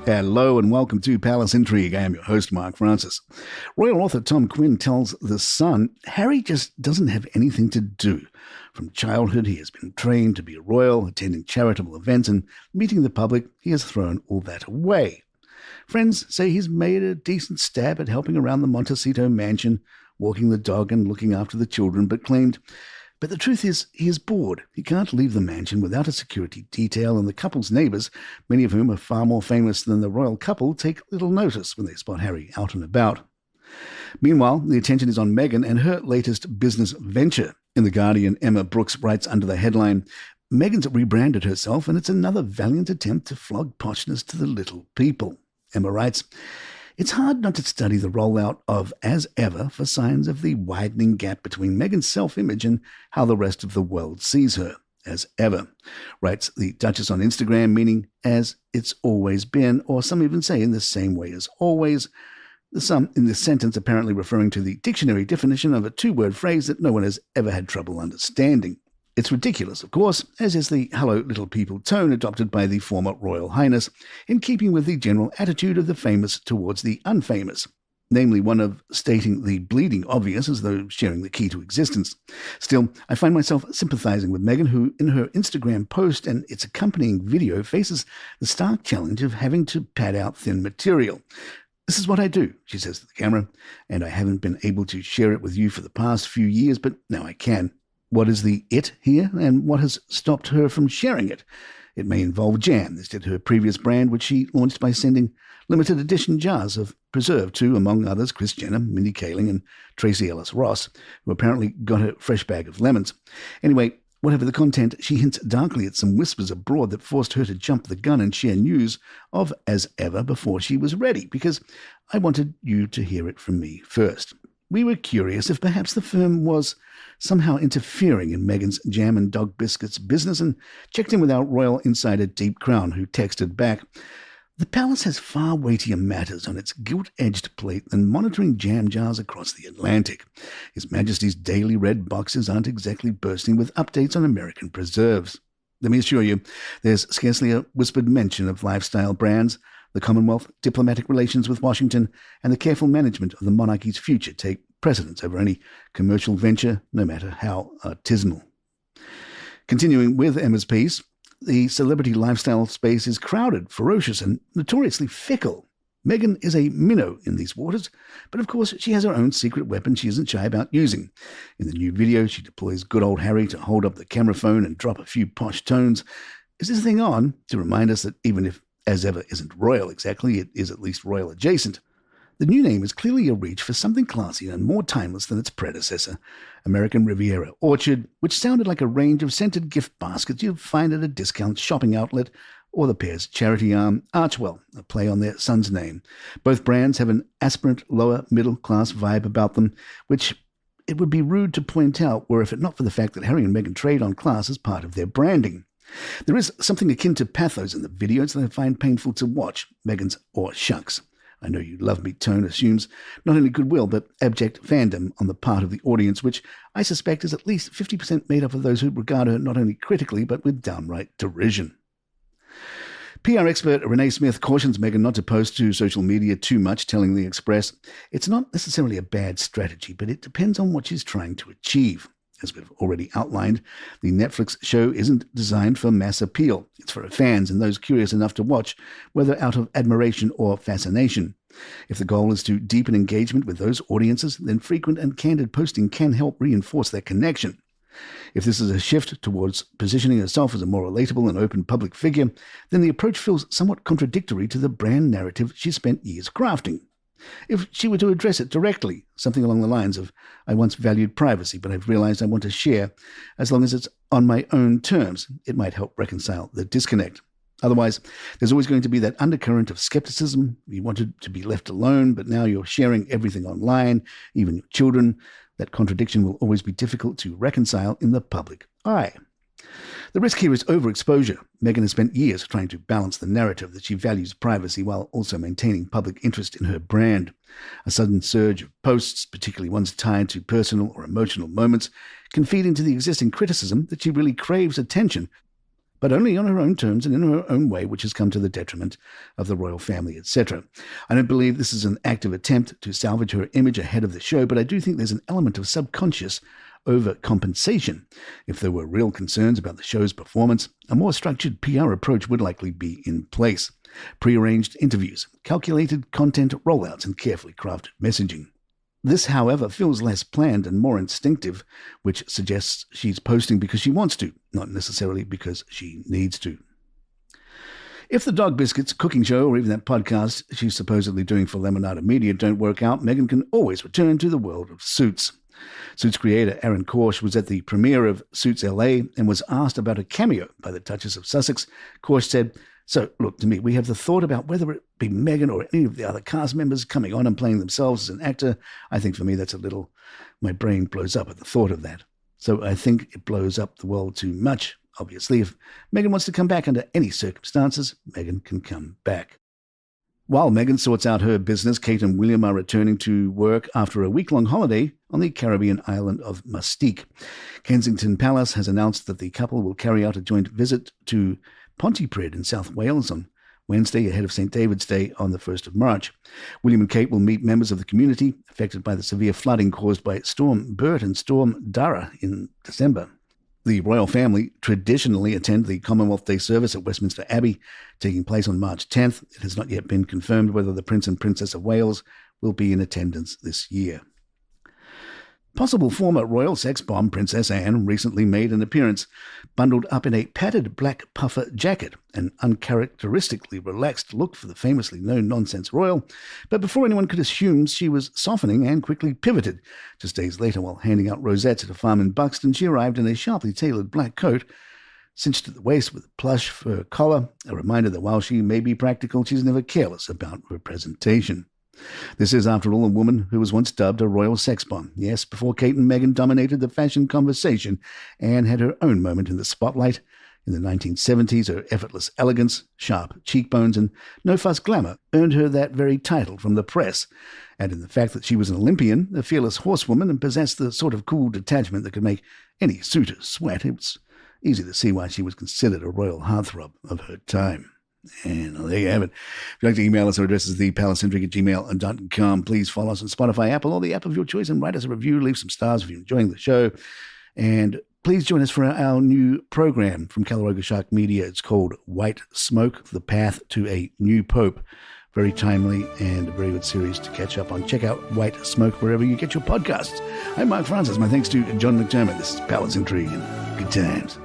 Hello and welcome to Palace Intrigue. I am your host, Mark Francis. Royal author Tom Quinn tells The Sun, Harry just doesn't have anything to do. From childhood, he has been trained to be a royal, attending charitable events and meeting the public. He has thrown all that away. Friends say he's made a decent stab at helping around the Montecito mansion, walking the dog and looking after the children, but the truth is, he is bored. He can't leave the mansion without a security detail, and the couple's neighbours, many of whom are far more famous than the royal couple, take little notice when they spot Harry out and about. Meanwhile, the attention is on Meghan and her latest business venture. In The Guardian, Emma Brooks writes under the headline, Meghan's rebranded herself, and it's another valiant attempt to flog poshness to the little people. Emma writes, it's hard not to study the rollout of As Ever for signs of the widening gap between Meghan's self-image and how the rest of the world sees her. As ever, writes the Duchess on Instagram, meaning as it's always been, or some even say in the same way as always. The some in this sentence apparently referring to the dictionary definition of a two-word phrase that no one has ever had trouble understanding. It's ridiculous, of course, as is the hello little people tone adopted by the former Royal Highness, in keeping with the general attitude of the famous towards the unfamous, namely one of stating the bleeding obvious as though sharing the key to existence. Still, I find myself sympathising with Meghan, who, in her Instagram post and its accompanying video, faces the stark challenge of having to pad out thin material. This is what I do, she says to the camera, and I haven't been able to share it with you for the past few years, but now I can. What is the it here, and what has stopped her from sharing it? It may involve jam, as did her previous brand, which she launched by sending limited edition jars of preserve to, among others, Kris Jenner, Mindy Kaling, and Tracy Ellis Ross, who apparently got her fresh bag of lemons. Anyway, whatever the content, she hints darkly at some whispers abroad that forced her to jump the gun and share news of As Ever before she was ready, because I wanted you to hear it from me first. We were curious if perhaps the firm was somehow interfering in Meghan's jam and dog biscuits business, and checked in with our royal insider Deep Crown, who texted back, the palace has far weightier matters on its gilt-edged plate than monitoring jam jars across the Atlantic. His Majesty's daily red boxes aren't exactly bursting with updates on American preserves. Let me assure you, there's scarcely a whispered mention of lifestyle brands. The Commonwealth, diplomatic relations with Washington, and the careful management of the monarchy's future take precedence over any commercial venture, no matter how artisanal. Continuing with Emma's piece, the celebrity lifestyle space is crowded, ferocious, and notoriously fickle. Meghan is a minnow in these waters, but of course she has her own secret weapon she isn't shy about using. In the new video, she deploys good old Harry to hold up the camera phone and drop a few posh tones. Is this thing on to remind us that even if As Ever isn't royal exactly, it is at least royal adjacent? The new name is clearly a reach for something classier and more timeless than its predecessor, American Riviera Orchard, which sounded like a range of scented gift baskets you'd find at a discount shopping outlet, or the pair's charity arm, Archwell, a play on their son's name. Both brands have an aspirant, lower, middle-class vibe about them, which it would be rude to point out were it not for the fact that Harry and Meghan trade on class as part of their branding. There is something akin to pathos in the videos that I find painful to watch. Meghan's "or shucks, I know you love me" tone assumes not only goodwill but abject fandom on the part of the audience, which I suspect is at least 50% made up of those who regard her not only critically but with downright derision. PR expert Renee Smith cautions Meghan not to post to social media too much, telling The Express, it's not necessarily a bad strategy, but it depends on what she's trying to achieve. As we've already outlined, the Netflix show isn't designed for mass appeal. It's for fans and those curious enough to watch, whether out of admiration or fascination. If the goal is to deepen engagement with those audiences, then frequent and candid posting can help reinforce that connection. If this is a shift towards positioning herself as a more relatable and open public figure, then the approach feels somewhat contradictory to the brand narrative she spent years crafting. If she were to address it directly, something along the lines of, I once valued privacy, but I've realized I want to share, as long as it's on my own terms, it might help reconcile the disconnect. Otherwise, there's always going to be that undercurrent of skepticism. You wanted to be left alone, but now you're sharing everything online, even your children. That contradiction will always be difficult to reconcile in the public eye. The risk here is overexposure. Meghan has spent years trying to balance the narrative that she values privacy while also maintaining public interest in her brand. A sudden surge of posts, particularly ones tied to personal or emotional moments, can feed into the existing criticism that she really craves attention. but only on her own terms and in her own way, which has come to the detriment of the royal family, etc. I don't believe this is an active attempt to salvage her image ahead of the show, but I do think there's an element of subconscious overcompensation. If there were real concerns about the show's performance, a more structured PR approach would likely be in place. Pre-arranged interviews, calculated content rollouts, and carefully crafted messaging. This, however, feels less planned and more instinctive, which suggests she's posting because she wants to, not necessarily because she needs to. If the dog biscuits, cooking show, or even that podcast she's supposedly doing for Lemonada Media don't work out, Meghan can always return to the world of Suits. Suits creator Aaron Korsh was at the premiere of Suits LA and was asked about a cameo by the Duchess of Sussex. Korsh said, "So, look, to me, we have the thought about whether it be Meghan or any of the other cast members coming on and playing themselves as an actor. I think for me that's my brain blows up at the thought of that. So I think it blows up the world too much. Obviously, if Meghan wants to come back under any circumstances, Meghan can come back." While Meghan sorts out her business, Kate and William are returning to work after a week-long holiday on the Caribbean island of Mustique. Kensington Palace has announced that the couple will carry out a joint visit to Pontypridd in South Wales on Wednesday ahead of St. David's Day on the 1st of March. William and Kate will meet members of the community affected by the severe flooding caused by Storm Bert and Storm Dara in December. The royal family traditionally attend the Commonwealth Day service at Westminster Abbey, taking place on March 10th. It has not yet been confirmed whether the Prince and Princess of Wales will be in attendance this year. Possible former royal sex bomb Princess Anne recently made an appearance, bundled up in a padded black puffer jacket, an uncharacteristically relaxed look for the famously no-nonsense royal. But before anyone could assume she was softening, Anne quickly pivoted. Just days later, while handing out rosettes at a farm in Buxton, she arrived in a sharply tailored black coat, cinched at the waist with a plush fur collar, a reminder that while she may be practical, she's never careless about her presentation. This is, after all, a woman who was once dubbed a royal sex bomb. Yes, before Kate and Meghan dominated the fashion conversation, Anne had her own moment in the spotlight. In the 1970s, her effortless elegance, sharp cheekbones, and no-fuss glamour earned her that very title from the press. And in the fact that she was an Olympian, a fearless horsewoman, and possessed the sort of cool detachment that could make any suitor sweat, it was easy to see why she was considered a royal heartthrob of her time. And there you have it. If you'd like to email us, our address is thepalacintrigue@gmail.com. Please follow us on Spotify, Apple, or the app of your choice, and write us a review. Leave some stars if you're enjoying the show. And please join us for our new program from Calaroga Shark Media. It's called White Smoke, The Path to a New Pope. Very timely and a very good series to catch up on. Check out White Smoke wherever you get your podcasts. I'm Mark Francis. My thanks to John McDermott. This is Palace Intrigue, and good times.